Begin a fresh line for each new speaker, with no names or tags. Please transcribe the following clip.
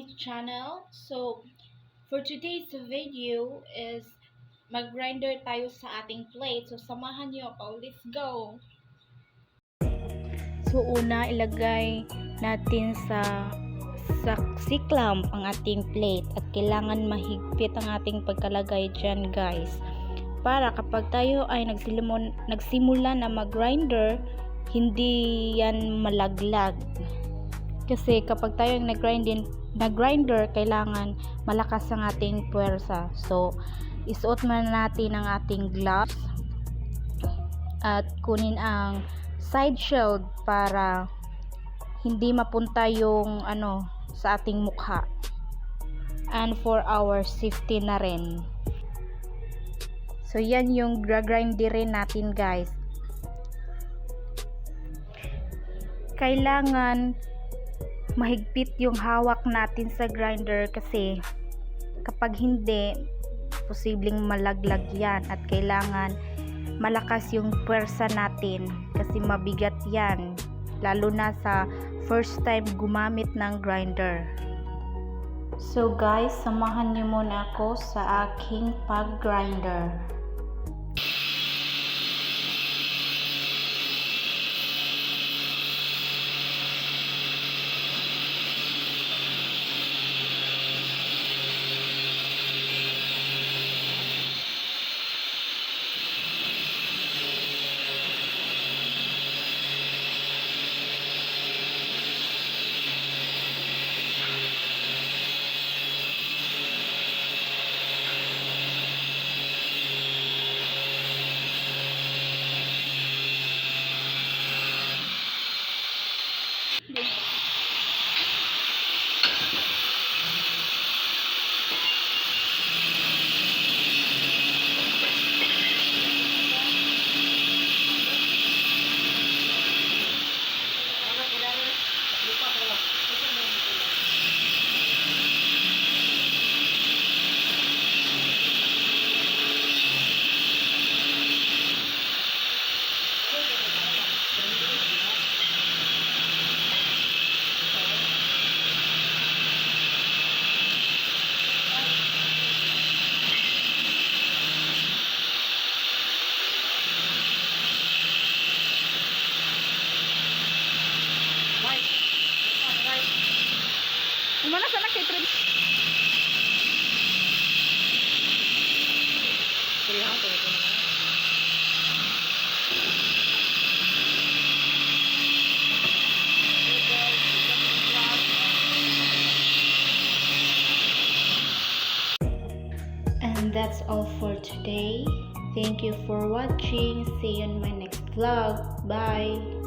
my channel. So, for today's video is mag-grinder tayo sa ating plate. So, samahan niyo ako. Let's go! So, una ilagay natin sa siklam ang ating plate at kailangan mahigpit ang ating pagkalagay dyan, guys. Para kapag tayo ay nagsimula na mag-grinder, hindi yan malaglag. Kasi kapag tayo nag-grinder, kailangan malakas ang ating puwersa. So, isuot muna natin ang ating gloves at kunin ang side shield para hindi mapunta yung sa ating mukha. And for our safety na rin. So, yan yung grinderin natin, guys. Kailangan mahigpit yung hawak natin sa grinder kasi kapag hindi, posibleng malaglag yan at kailangan malakas yung puwersa natin kasi mabigat yan lalo na sa first time gumamit ng grinder. So guys, samahan niyo muna ako sa aking pag-grinder. Mana sana kay trip? And that's all for today. Thank you for watching. See you in my next vlog. Bye.